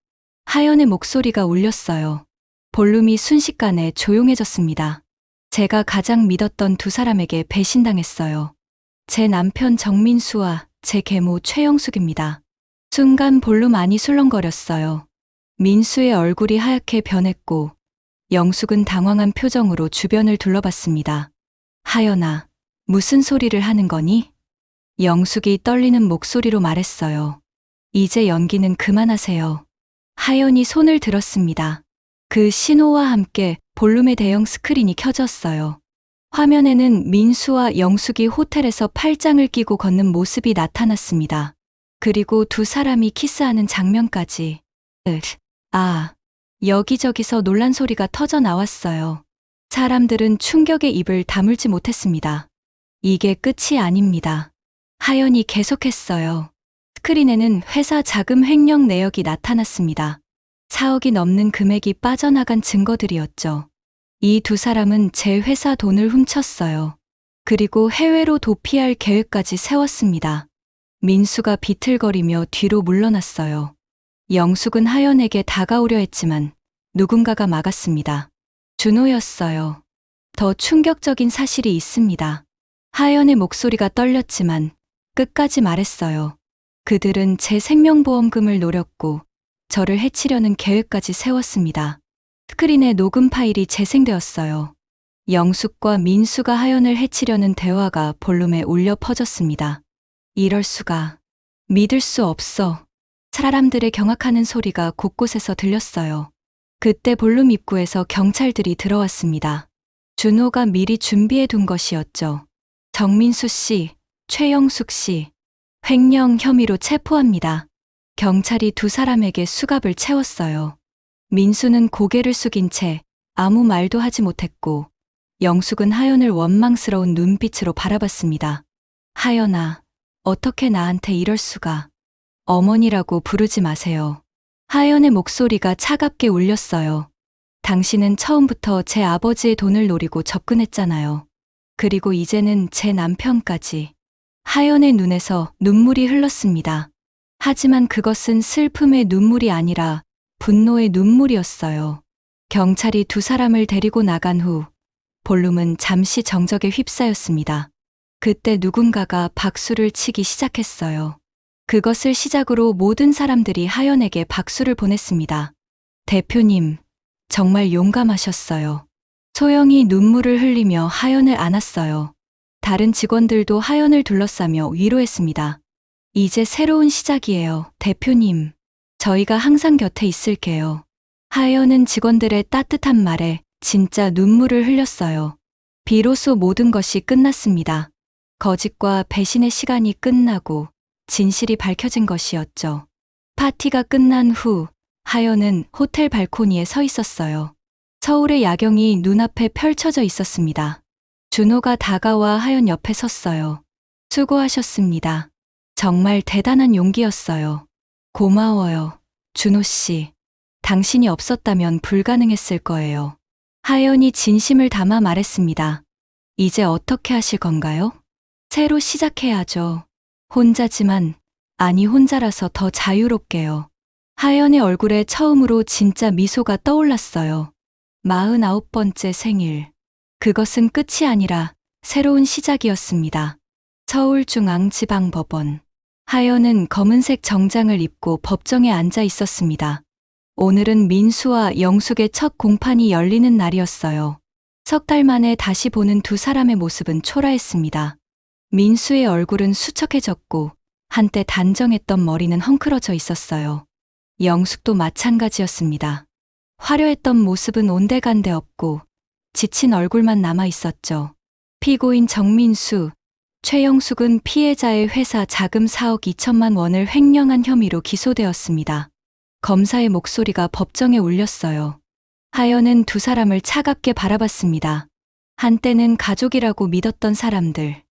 하연의 목소리가 울렸어요. 볼륨이 순식간에 조용해졌습니다. 제가 가장 믿었던 두 사람에게 배신당했어요. 제 남편 정민수와 제 계모 최영숙입니다. 순간 볼륨 안이 술렁거렸어요. 민수의 얼굴이 하얗게 변했고 영숙은 당황한 표정으로 주변을 둘러봤습니다. 하연아, 무슨 소리를 하는 거니? 영숙이 떨리는 목소리로 말했어요. 이제 연기는 그만하세요. 하연이 손을 들었습니다. 그 신호와 함께 볼륨의 대형 스크린이 켜졌어요. 화면에는 민수와 영숙이 호텔에서 팔짱을 끼고 걷는 모습이 나타났습니다. 그리고 두 사람이 키스하는 장면까지. 여기저기서 놀란 소리가 터져 나왔어요. 사람들은 충격에 입을 다물지 못했습니다. 이게 끝이 아닙니다. 하연이 계속했어요. 스크린에는 회사 자금 횡령 내역이 나타났습니다. 4억이 넘는 금액이 빠져나간 증거들이었죠. 이 두 사람은 제 회사 돈을 훔쳤어요. 그리고 해외로 도피할 계획까지 세웠습니다. 민수가 비틀거리며 뒤로 물러났어요. 영숙은 하연에게 다가오려 했지만 누군가가 막았습니다. 준호였어요. 더 충격적인 사실이 있습니다. 하연의 목소리가 떨렸지만 끝까지 말했어요. 그들은 제 생명보험금을 노렸고 저를 해치려는 계획까지 세웠습니다. 스크린에 녹음 파일이 재생되었어요. 영숙과 민수가 하연을 해치려는 대화가 볼륨에 울려 퍼졌습니다. 이럴 수가. 믿을 수 없어. 사람들의 경악하는 소리가 곳곳에서 들렸어요. 그때 볼륨 입구에서 경찰들이 들어왔습니다. 준호가 미리 준비해 둔 것이었죠. 정민수 씨, 최영숙 씨, 횡령 혐의로 체포합니다. 경찰이 두 사람에게 수갑을 채웠어요. 민수는 고개를 숙인 채 아무 말도 하지 못했고 영숙은 하연을 원망스러운 눈빛으로 바라봤습니다. 하연아, 어떻게 나한테 이럴 수가. 어머니라고 부르지 마세요. 하연의 목소리가 차갑게 울렸어요. 당신은 처음부터 제 아버지의 돈을 노리고 접근했잖아요. 그리고 이제는 제 남편까지. 하연의 눈에서 눈물이 흘렀습니다. 하지만 그것은 슬픔의 눈물이 아니라 분노의 눈물이었어요. 경찰이 두 사람을 데리고 나간 후 볼륨은 잠시 정적에 휩싸였습니다. 그때 누군가가 박수를 치기 시작했어요. 그것을 시작으로 모든 사람들이 하연에게 박수를 보냈습니다. 대표님, 정말 용감하셨어요. 소영이 눈물을 흘리며 하연을 안았어요. 다른 직원들도 하연을 둘러싸며 위로했습니다. 이제 새로운 시작이에요, 대표님. 저희가 항상 곁에 있을게요. 하연은 직원들의 따뜻한 말에 진짜 눈물을 흘렸어요. 비로소 모든 것이 끝났습니다. 거짓과 배신의 시간이 끝나고 진실이 밝혀진 것이었죠. 파티가 끝난 후 하연은 호텔 발코니에 서 있었어요. 서울의 야경이 눈앞에 펼쳐져 있었습니다. 준호가 다가와 하연 옆에 섰어요. 수고하셨습니다. 정말 대단한 용기였어요. 고마워요, 준호 씨. 당신이 없었다면 불가능했을 거예요. 하연이 진심을 담아 말했습니다. 이제 어떻게 하실 건가요? 새로 시작해야죠. 혼자지만, 아니 혼자라서 더 자유롭게요. 하연의 얼굴에 처음으로 진짜 미소가 떠올랐어요. 49번째 생일. 그것은 끝이 아니라 새로운 시작이었습니다. 서울중앙지방법원. 하연은 검은색 정장을 입고 법정에 앉아 있었습니다. 오늘은 민수와 영숙의 첫 공판이 열리는 날이었어요. 석 달 만에 다시 보는 두 사람의 모습은 초라했습니다. 민수의 얼굴은 수척해졌고 한때 단정했던 머리는 헝클어져 있었어요. 영숙도 마찬가지였습니다. 화려했던 모습은 온데간데 없고 지친 얼굴만 남아 있었죠. 피고인 정민수, 최영숙은 피해자의 회사 자금 4억 2천만 원을 횡령한 혐의로 기소되었습니다. 검사의 목소리가 법정에 울렸어요. 하연은 두 사람을 차갑게 바라봤습니다. 한때는 가족이라고 믿었던 사람들.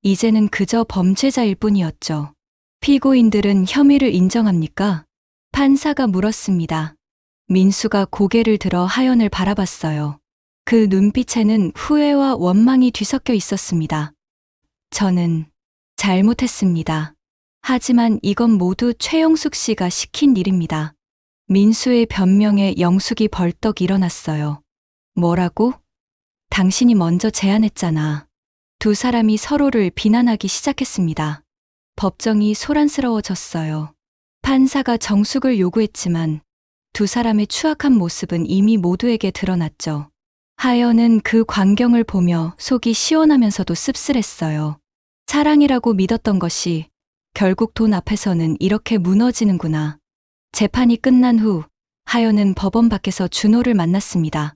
이제는 그저 범죄자일 뿐이었죠. 피고인들은 혐의를 인정합니까? 판사가 물었습니다. 민수가 고개를 들어 하연을 바라봤어요. 그 눈빛에는 후회와 원망이 뒤섞여 있었습니다. 저는 잘못했습니다. 하지만 이건 모두 최영숙 씨가 시킨 일입니다. 민수의 변명에 영숙이 벌떡 일어났어요. 뭐라고? 당신이 먼저 제안했잖아. 두 사람이 서로를 비난하기 시작했습니다. 법정이 소란스러워졌어요. 판사가 정숙을 요구했지만 두 사람의 추악한 모습은 이미 모두에게 드러났죠. 하연은 그 광경을 보며 속이 시원하면서도 씁쓸했어요. 사랑이라고 믿었던 것이 결국 돈 앞에서는 이렇게 무너지는구나. 재판이 끝난 후 하연은 법원 밖에서 준호를 만났습니다.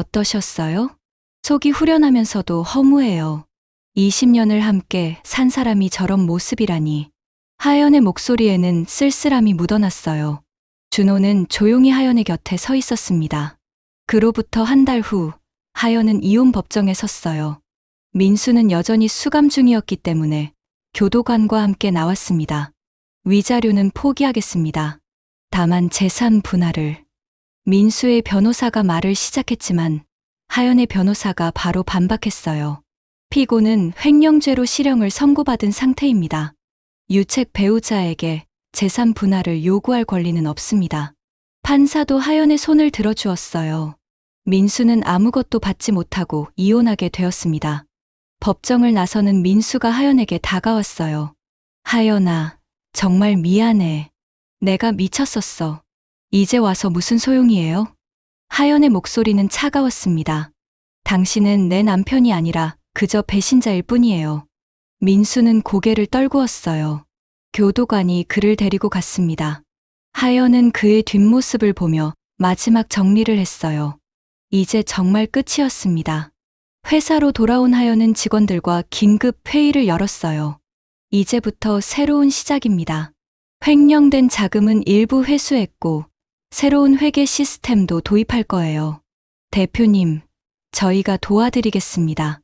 어떠셨어요? 속이 후련하면서도 허무해요. 20년을 함께 산 사람이 저런 모습이라니. 하연의 목소리에는 쓸쓸함이 묻어났어요. 준호는 조용히 하연의 곁에 서 있었습니다. 그로부터 한 달 후 하연은 이혼 법정에 섰어요. 민수는 여전히 수감 중이었기 때문에 교도관과 함께 나왔습니다. 위자료는 포기하겠습니다. 다만 재산 분할을. 민수의 변호사가 말을 시작했지만 하연의 변호사가 바로 반박했어요. 피고는 횡령죄로 실형을 선고받은 상태입니다. 유책 배우자에게 재산 분할을 요구할 권리는 없습니다. 판사도 하연의 손을 들어주었어요. 민수는 아무것도 받지 못하고 이혼하게 되었습니다. 법정을 나서는 민수가 하연에게 다가왔어요. 하연아, 정말 미안해. 내가 미쳤었어. 이제 와서 무슨 소용이에요? 하연의 목소리는 차가웠습니다. 당신은 내 남편이 아니라 그저 배신자일 뿐이에요. 민수는 고개를 떨구었어요. 교도관이 그를 데리고 갔습니다. 하연은 그의 뒷모습을 보며 마지막 정리를 했어요. 이제 정말 끝이었습니다. 회사로 돌아온 하연은 직원들과 긴급 회의를 열었어요. 이제부터 새로운 시작입니다. 횡령된 자금은 일부 회수했고 새로운 회계 시스템도 도입할 거예요. 대표님, 저희가 도와드리겠습니다.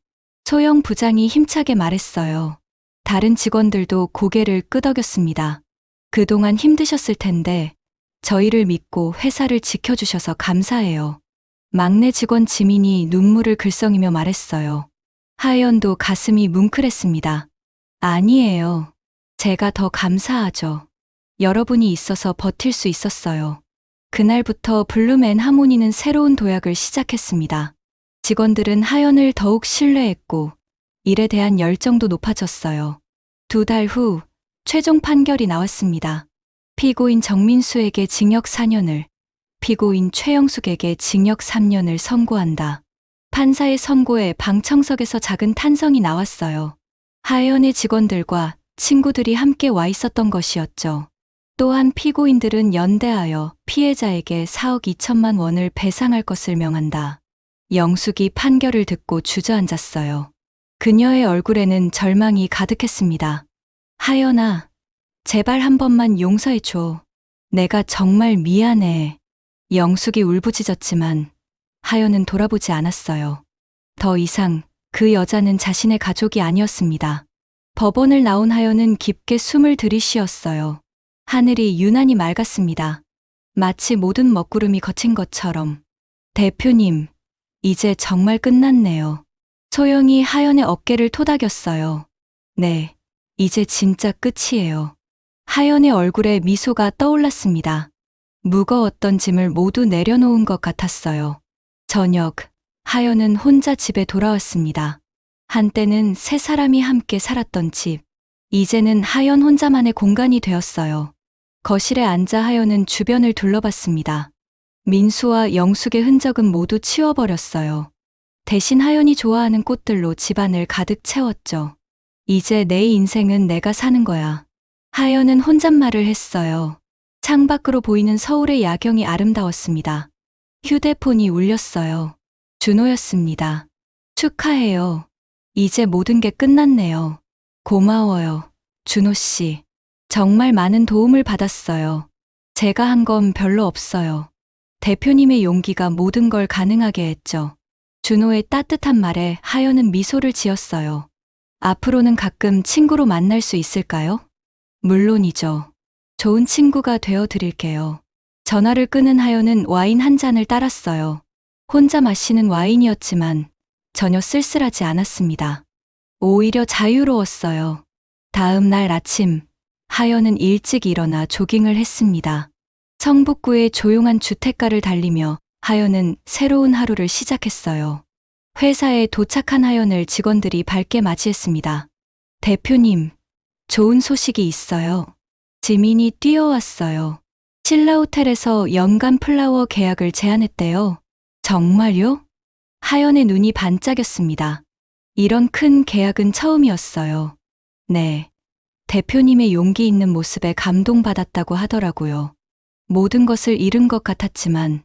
소영 부장이 힘차게 말했어요. 다른 직원들도 고개를 끄덕였습니다. 그동안 힘드셨을 텐데 저희를 믿고 회사를 지켜주셔서 감사해요. 막내 직원 지민이 눈물을 글썽이며 말했어요. 하연도 가슴이 뭉클했습니다. 아니에요. 제가 더 감사하죠. 여러분이 있어서 버틸 수 있었어요. 그날부터 블룸 앤 하모니는 새로운 도약을 시작했습니다. 직원들은 하연을 더욱 신뢰했고 일에 대한 열정도 높아졌어요. 2달 후 최종 판결이 나왔습니다. 피고인 정민수에게 징역 4년을, 피고인 최영숙에게 징역 3년을 선고한다. 판사의 선고에 방청석에서 작은 탄성이 나왔어요. 하연의 직원들과 친구들이 함께 와 있었던 것이었죠. 또한 피고인들은 연대하여 피해자에게 4억 2천만 원을 배상할 것을 명한다. 영숙이 판결을 듣고 주저앉았어요. 그녀의 얼굴에는 절망이 가득했습니다. 하연아, 제발 한 번만 용서해줘. 내가 정말 미안해. 영숙이 울부짖었지만 하연은 돌아보지 않았어요. 더 이상 그 여자는 자신의 가족이 아니었습니다. 법원을 나온 하연은 깊게 숨을 들이쉬었어요. 하늘이 유난히 맑았습니다. 마치 모든 먹구름이 거친 것처럼. 대표님, 이제 정말 끝났네요. 소영이 하연의 어깨를 토닥였어요. 네, 이제 진짜 끝이에요. 하연의 얼굴에 미소가 떠올랐습니다. 무거웠던 짐을 모두 내려놓은 것 같았어요. 저녁, 하연은 혼자 집에 돌아왔습니다. 한때는 세 사람이 함께 살았던 집. 이제는 하연 혼자만의 공간이 되었어요. 거실에 앉아 하연은 주변을 둘러봤습니다. 민수와 영숙의 흔적은 모두 치워버렸어요. 대신 하연이 좋아하는 꽃들로 집안을 가득 채웠죠. 이제 내 인생은 내가 사는 거야. 하연은 혼잣말을 했어요. 창밖으로 보이는 서울의 야경이 아름다웠습니다. 휴대폰이 울렸어요. 준호였습니다. 축하해요. 이제 모든 게 끝났네요. 고마워요, 준호 씨. 정말 많은 도움을 받았어요. 제가 한 건 별로 없어요. 대표님의 용기가 모든 걸 가능하게 했죠. 준호의 따뜻한 말에 하연은 미소를 지었어요. 앞으로는 가끔 친구로 만날 수 있을까요? 물론이죠. 좋은 친구가 되어 드릴게요. 전화를 끊은 하연은 와인 한 잔을 따랐어요. 혼자 마시는 와인이었지만 전혀 쓸쓸하지 않았습니다. 오히려 자유로웠어요. 다음 날 아침, 하연은 일찍 일어나 조깅을 했습니다. 성북구의 조용한 주택가를 달리며 하연은 새로운 하루를 시작했어요. 회사에 도착한 하연을 직원들이 밝게 맞이했습니다. 대표님, 좋은 소식이 있어요. 지민이 뛰어왔어요. 신라호텔에서 연간 플라워 계약을 제안했대요. 정말요? 하연의 눈이 반짝였습니다. 이런 큰 계약은 처음이었어요. 네. 대표님의 용기 있는 모습에 감동받았다고 하더라고요. 모든 것을 잃은 것 같았지만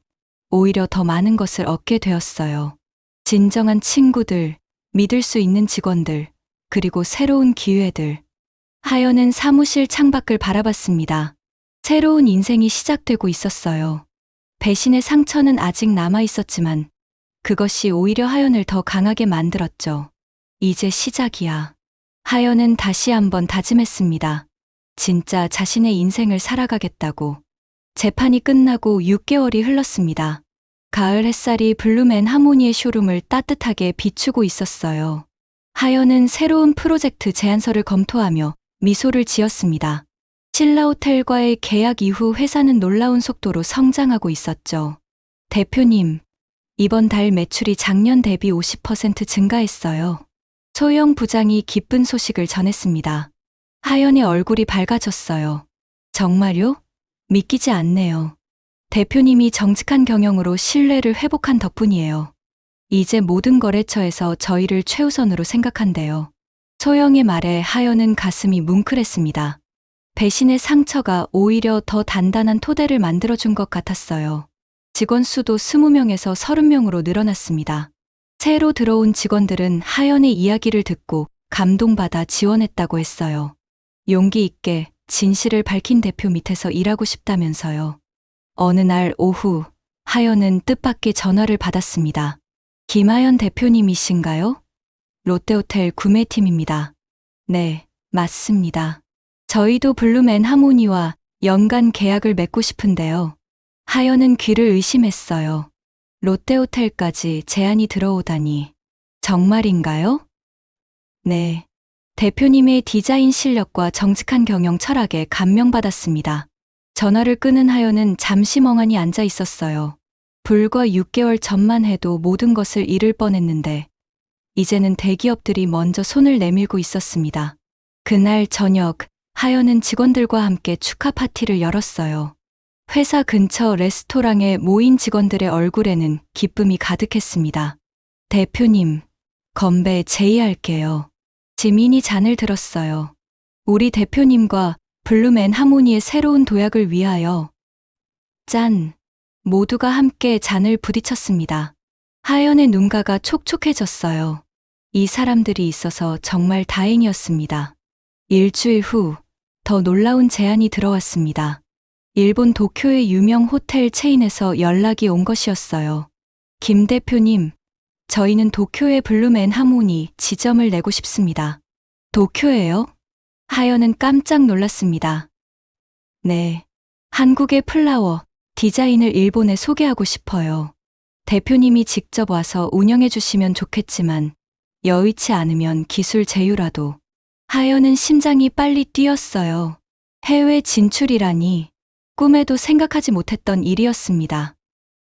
오히려 더 많은 것을 얻게 되었어요. 진정한 친구들, 믿을 수 있는 직원들, 그리고 새로운 기회들. 하연은 사무실 창밖을 바라봤습니다. 새로운 인생이 시작되고 있었어요. 배신의 상처는 아직 남아 있었지만 그것이 오히려 하연을 더 강하게 만들었죠. 이제 시작이야. 하연은 다시 한번 다짐했습니다. 진짜 자신의 인생을 살아가겠다고. 재판이 끝나고 6개월이 흘렀습니다. 가을 햇살이 블룸앤 하모니의 쇼룸을 따뜻하게 비추고 있었어요. 하연은 새로운 프로젝트 제안서를 검토하며 미소를 지었습니다. 신라호텔과의 계약 이후 회사는 놀라운 속도로 성장하고 있었죠. 대표님, 이번 달 매출이 작년 대비 50% 증가했어요. 소영 부장이 기쁜 소식을 전했습니다. 하연의 얼굴이 밝아졌어요. 정말요? 믿기지 않네요. 대표님이 정직한 경영으로 신뢰를 회복한 덕분이에요. 이제 모든 거래처에서 저희를 최우선으로 생각한대요. 소영의 말에 하연은 가슴이 뭉클했습니다. 배신의 상처가 오히려 더 단단한 토대를 만들어준 것 같았어요. 직원 수도 20명에서 30명으로 늘어났습니다. 새로 들어온 직원들은 하연의 이야기를 듣고 감동받아 지원했다고 했어요. 용기 있게 진실을 밝힌 대표 밑에서 일하고 싶다면서요. 어느 날 오후, 하연은 뜻밖의 전화를 받았습니다. 김하연 대표님이신가요? 롯데호텔 구매팀입니다. 네, 맞습니다. 저희도 블룸앤 하모니와 연간 계약을 맺고 싶은데요. 하연은 귀를 의심했어요. 롯데호텔까지 제안이 들어오다니. 정말인가요? 네. 대표님의 디자인 실력과 정직한 경영 철학에 감명받았습니다. 전화를 끄는 하연은 잠시 멍하니 앉아 있었어요. 불과 6개월 전만 해도 모든 것을 잃을 뻔했는데 이제는 대기업들이 먼저 손을 내밀고 있었습니다. 그날 저녁 하연은 직원들과 함께 축하 파티를 열었어요. 회사 근처 레스토랑에 모인 직원들의 얼굴에는 기쁨이 가득했습니다. 대표님, 건배 제의할게요. 지민이 잔을 들었어요. 우리 대표님과 블룸앤 하모니의 새로운 도약을 위하여. 짠! 모두가 함께 잔을 부딪혔습니다. 하연의 눈가가 촉촉해졌어요. 이 사람들이 있어서 정말 다행이었습니다. 일주일 후, 더 놀라운 제안이 들어왔습니다. 일본 도쿄의 유명 호텔 체인에서 연락이 온 것이었어요. 김 대표님, 저희는 도쿄의 블룸앤 하모니 지점을 내고 싶습니다. 도쿄에요? 하연은 깜짝 놀랐습니다. 네. 한국의 플라워, 디자인을 일본에 소개하고 싶어요. 대표님이 직접 와서 운영해 주시면 좋겠지만 여의치 않으면 기술 제휴라도. 하연은 심장이 빨리 뛰었어요. 해외 진출이라니 꿈에도 생각하지 못했던 일이었습니다.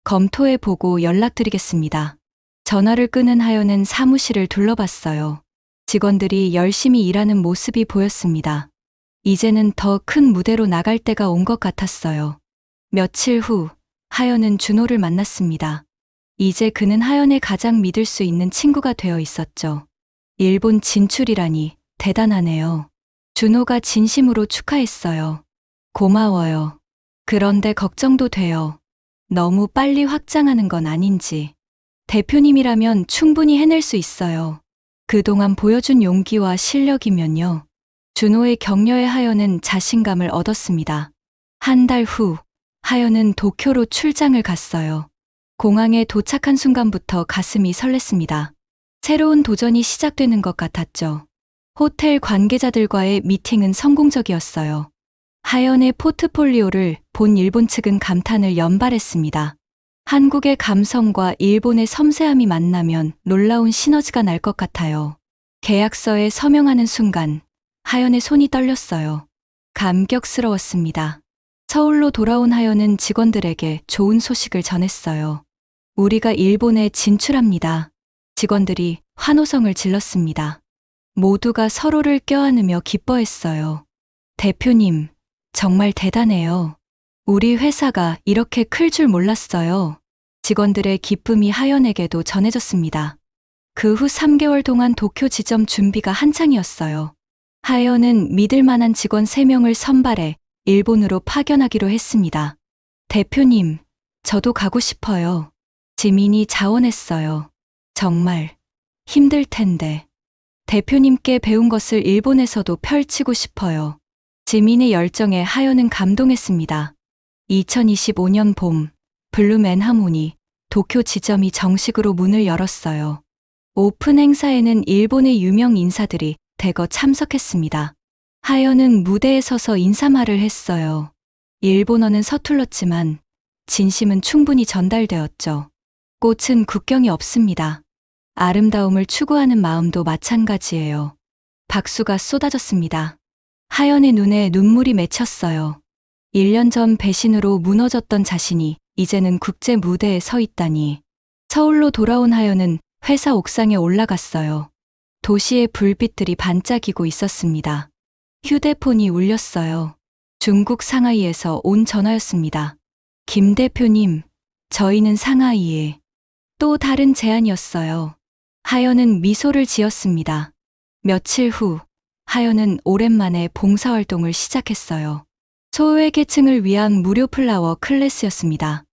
검토해보고 연락드리겠습니다. 전화를 끊은 하연은 사무실을 둘러봤어요. 직원들이 열심히 일하는 모습이 보였습니다. 이제는 더 큰 무대로 나갈 때가 온 것 같았어요. 며칠 후 하연은 준호를 만났습니다. 이제 그는 하연의 가장 믿을 수 있는 친구가 되어 있었죠. 일본 진출이라니 대단하네요. 준호가 진심으로 축하했어요. 고마워요. 그런데 걱정도 돼요. 너무 빨리 확장하는 건 아닌지. 대표님이라면 충분히 해낼 수 있어요. 그동안 보여준 용기와 실력이면요. 준호의 격려에 하연은 자신감을 얻었습니다. 한 달 후, 하연은 도쿄로 출장을 갔어요. 공항에 도착한 순간부터 가슴이 설렜습니다. 새로운 도전이 시작되는 것 같았죠. 호텔 관계자들과의 미팅은 성공적이었어요. 하연의 포트폴리오를 본 일본 측은 감탄을 연발했습니다. 한국의 감성과 일본의 섬세함이 만나면 놀라운 시너지가 날 것 같아요. 계약서에 서명하는 순간 하연의 손이 떨렸어요. 감격스러웠습니다. 서울로 돌아온 하연은 직원들에게 좋은 소식을 전했어요. 우리가 일본에 진출합니다. 직원들이 환호성을 질렀습니다. 모두가 서로를 껴안으며 기뻐했어요. 대표님, 정말 대단해요. 우리 회사가 이렇게 클 줄 몰랐어요. 직원들의 기쁨이 하연에게도 전해졌습니다. 그 후 3개월 동안 도쿄 지점 준비가 한창이었어요. 하연은 믿을 만한 직원 3명을 선발해 일본으로 파견하기로 했습니다. 대표님, 저도 가고 싶어요. 지민이 자원했어요. 정말 힘들 텐데. 대표님께 배운 것을 일본에서도 펼치고 싶어요. 지민의 열정에 하연은 감동했습니다. 2025년 봄, 블룸앤 하모니 도쿄 지점이 정식으로 문을 열었어요. 오픈 행사에는 일본의 유명 인사들이 대거 참석했습니다. 하연은 무대에 서서 인사말을 했어요. 일본어는 서툴렀지만 진심은 충분히 전달되었죠. 꽃은 국경이 없습니다. 아름다움을 추구하는 마음도 마찬가지예요. 박수가 쏟아졌습니다. 하연의 눈에 눈물이 맺혔어요. 1년 전 배신으로 무너졌던 자신이 이제는 국제 무대에 서 있다니. 서울로 돌아온 하연은 회사 옥상에 올라갔어요. 도시의 불빛들이 반짝이고 있었습니다. 휴대폰이 울렸어요. 중국 상하이에서 온 전화였습니다. 김 대표님, 저희는 상하이에. 또 다른 제안이었어요. 하연은 미소를 지었습니다. 며칠 후, 하연은 오랜만에 봉사활동을 시작했어요. 소외계층을 위한 무료 플라워 클래스였습니다.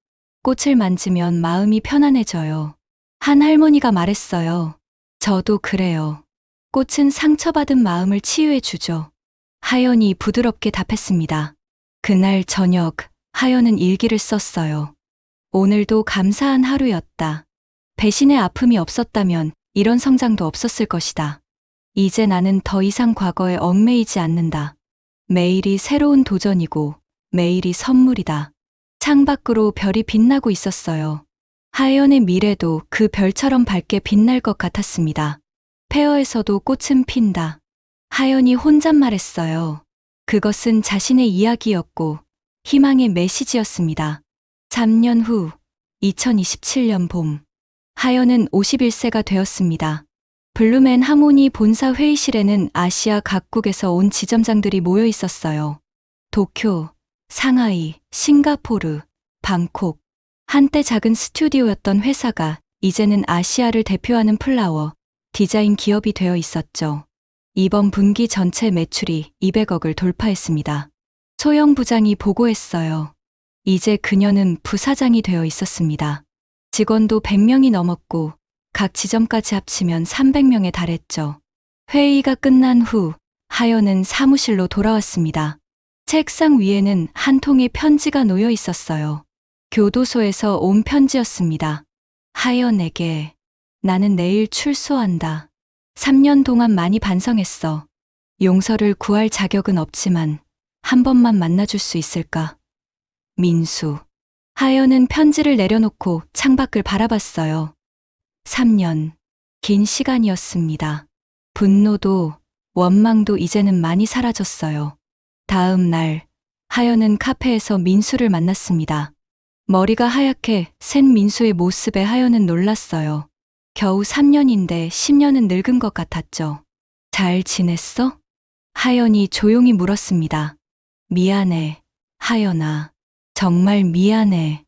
꽃을 만지면 마음이 편안해져요. 한 할머니가 말했어요. 저도 그래요. 꽃은 상처받은 마음을 치유해주죠. 하연이 부드럽게 답했습니다. 그날 저녁, 하연은 일기를 썼어요. 오늘도 감사한 하루였다. 배신의 아픔이 없었다면 이런 성장도 없었을 것이다. 이제 나는 더 이상 과거에 얽매이지 않는다. 매일이 새로운 도전이고 매일이 선물이다. 창밖으로 별이 빛나고 있었어요. 하연의 미래도 그 별처럼 밝게 빛날 것 같았습니다. 폐허에서도 꽃은 핀다. 하연이 혼잣말했어요. 그것은 자신의 이야기였고 희망의 메시지였습니다. 3년 후 2027년 봄. 하연은 51세가 되었습니다. 블루맨 하모니 본사 회의실에는 아시아 각국에서 온 지점장들이 모여 있었어요. 도쿄, 상하이, 싱가포르, 방콕. 한때 작은 스튜디오였던 회사가 이제는 아시아를 대표하는 플라워, 디자인 기업이 되어 있었죠. 이번 분기 전체 매출이 200억을 돌파했습니다. 소영 부장이 보고했어요. 이제 그녀는 부사장이 되어 있었습니다. 직원도 100명이 넘었고 각 지점까지 합치면 300명에 달했죠. 회의가 끝난 후 하연은 사무실로 돌아왔습니다. 책상 위에는 한 통의 편지가 놓여 있었어요. 교도소에서 온 편지였습니다. 하연에게 나는 내일 출소한다. 3년 동안 많이 반성했어. 용서를 구할 자격은 없지만 한 번만 만나줄 수 있을까? 민수. 하연은 편지를 내려놓고 창밖을 바라봤어요. 3년. 긴 시간이었습니다. 분노도 원망도 이제는 많이 사라졌어요. 다음 날, 하연은 카페에서 민수를 만났습니다. 머리가 하얗게 센 민수의 모습에 하연은 놀랐어요. 겨우 3년인데 10년은 늙은 것 같았죠. 잘 지냈어? 하연이 조용히 물었습니다. 미안해, 하연아. 정말 미안해.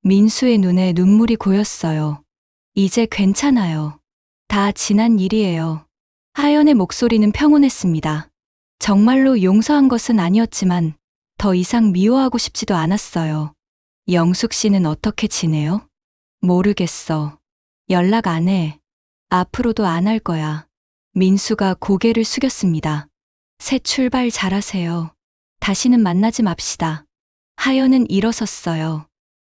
민수의 눈에 눈물이 고였어요. 이제 괜찮아요. 다 지난 일이에요. 하연의 목소리는 평온했습니다. 정말로 용서한 것은 아니었지만 더 이상 미워하고 싶지도 않았어요. 영숙 씨는 어떻게 지내요? 모르겠어. 연락 안 해. 앞으로도 안 할 거야. 민수가 고개를 숙였습니다. 새 출발 잘하세요. 다시는 만나지 맙시다. 하연은 일어섰어요.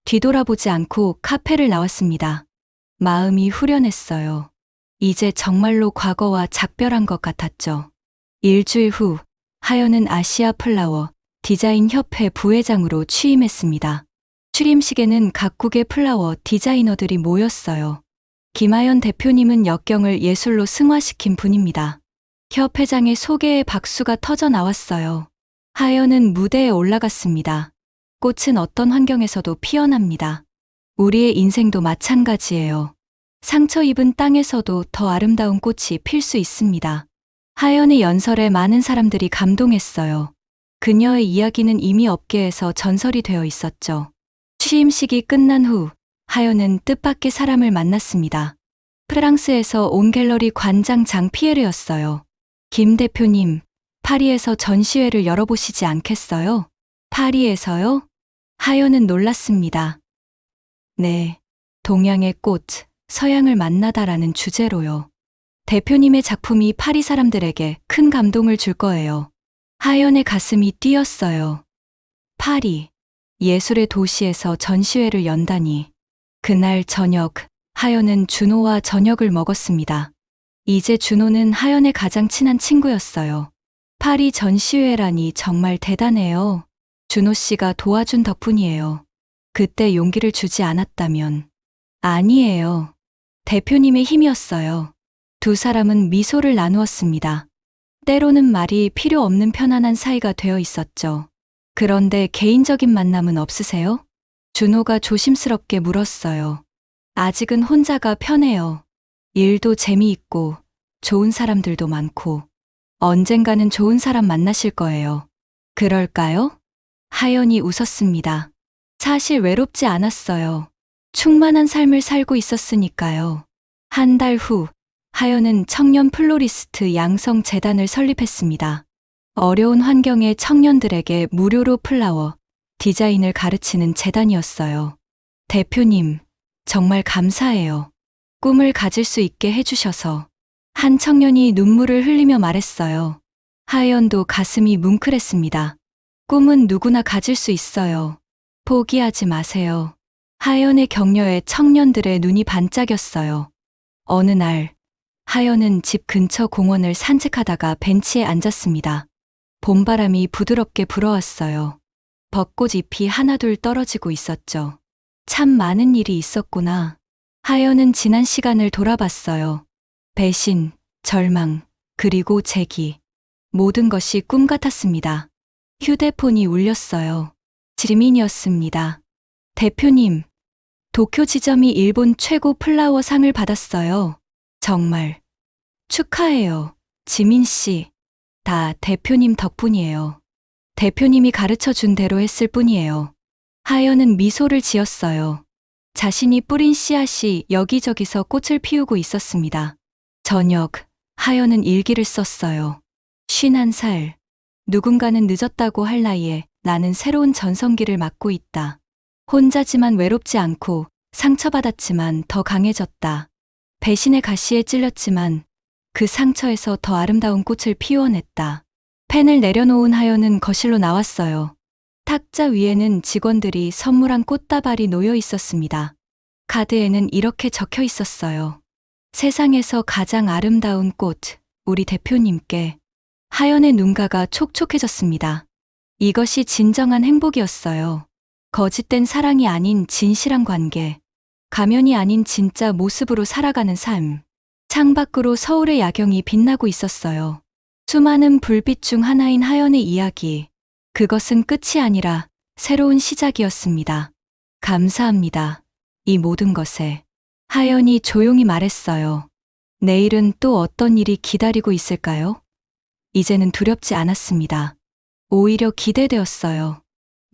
뒤돌아보지 않고 카페를 나왔습니다. 마음이 후련했어요. 이제 정말로 과거와 작별한 것 같았죠. 일주일 후 하연은 아시아 플라워 디자인 협회 부회장으로 취임했습니다. 취임식에는 각국의 플라워 디자이너들이 모였어요. 김하연 대표님은 역경을 예술로 승화시킨 분입니다. 협회장의 소개에 박수가 터져 나왔어요. 하연은 무대에 올라갔습니다. 꽃은 어떤 환경에서도 피어납니다. 우리의 인생도 마찬가지예요. 상처 입은 땅에서도 더 아름다운 꽃이 필 수 있습니다. 하연의 연설에 많은 사람들이 감동했어요. 그녀의 이야기는 이미 업계에서 전설이 되어 있었죠. 취임식이 끝난 후 하연은 뜻밖의 사람을 만났습니다. 프랑스에서 온 갤러리 관장 장 피에르였어요. 김 대표님, 파리에서 전시회를 열어보시지 않겠어요? 파리에서요? 하연은 놀랐습니다. 네, 동양의 꽃, 서양을 만나다라는 주제로요. 대표님의 작품이 파리 사람들에게 큰 감동을 줄 거예요. 하연의 가슴이 뛰었어요. 파리, 예술의 도시에서 전시회를 연다니. 그날 저녁, 하연은 준호와 저녁을 먹었습니다. 이제 준호는 하연의 가장 친한 친구였어요. 파리 전시회라니 정말 대단해요. 준호 씨가 도와준 덕분이에요. 그때 용기를 주지 않았다면. 아니에요. 대표님의 힘이었어요. 두 사람은 미소를 나누었습니다. 때로는 말이 필요 없는 편안한 사이가 되어 있었죠. 그런데 개인적인 만남은 없으세요? 준호가 조심스럽게 물었어요. 아직은 혼자가 편해요. 일도 재미있고 좋은 사람들도 많고 언젠가는 좋은 사람 만나실 거예요. 그럴까요? 하연이 웃었습니다. 사실 외롭지 않았어요. 충만한 삶을 살고 있었으니까요. 한 달 후, 하연은 청년 플로리스트 양성 재단을 설립했습니다. 어려운 환경의 청년들에게 무료로 플라워, 디자인을 가르치는 재단이었어요. 대표님, 정말 감사해요. 꿈을 가질 수 있게 해주셔서. 한 청년이 눈물을 흘리며 말했어요. 하연도 가슴이 뭉클했습니다. 꿈은 누구나 가질 수 있어요. 포기하지 마세요. 하연의 격려에 청년들의 눈이 반짝였어요. 어느 날, 하연은 집 근처 공원을 산책하다가 벤치에 앉았습니다. 봄바람이 부드럽게 불어왔어요. 벚꽃 잎이 하나둘 떨어지고 있었죠. 참 많은 일이 있었구나. 하연은 지난 시간을 돌아봤어요. 배신, 절망, 그리고 재기. 모든 것이 꿈 같았습니다. 휴대폰이 울렸어요. 지민이었습니다. 대표님, 도쿄 지점이 일본 최고 플라워 상을 받았어요. 정말 축하해요. 지민 씨. 다 대표님 덕분이에요. 대표님이 가르쳐 준 대로 했을 뿐이에요. 하연은 미소를 지었어요. 자신이 뿌린 씨앗이 여기저기서 꽃을 피우고 있었습니다. 저녁, 하연은 일기를 썼어요. 51살. 누군가는 늦었다고 할 나이에 나는 새로운 전성기를 맞고 있다. 혼자지만 외롭지 않고 상처받았지만 더 강해졌다. 배신의 가시에 찔렸지만 그 상처에서 더 아름다운 꽃을 피워냈다. 펜을 내려놓은 하연은 거실로 나왔어요. 탁자 위에는 직원들이 선물한 꽃다발이 놓여 있었습니다. 카드에는 이렇게 적혀 있었어요. 세상에서 가장 아름다운 꽃, 우리 대표님께. 하연의 눈가가 촉촉해졌습니다. 이것이 진정한 행복이었어요. 거짓된 사랑이 아닌 진실한 관계. 가면이 아닌 진짜 모습으로 살아가는 삶. 창밖으로 서울의 야경이 빛나고 있었어요. 수많은 불빛 중 하나인 하연의 이야기. 그것은 끝이 아니라 새로운 시작이었습니다. 감사합니다. 이 모든 것에. 하연이 조용히 말했어요. 내일은 또 어떤 일이 기다리고 있을까요? 이제는 두렵지 않았습니다. 오히려 기대되었어요.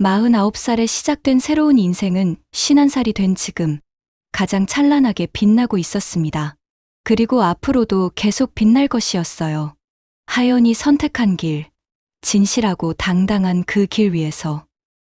49살에 시작된 새로운 인생은 51살이 된 지금 가장 찬란하게 빛나고 있었습니다. 그리고 앞으로도 계속 빛날 것이었어요. 하연이 선택한 길, 진실하고 당당한 그 길 위에서.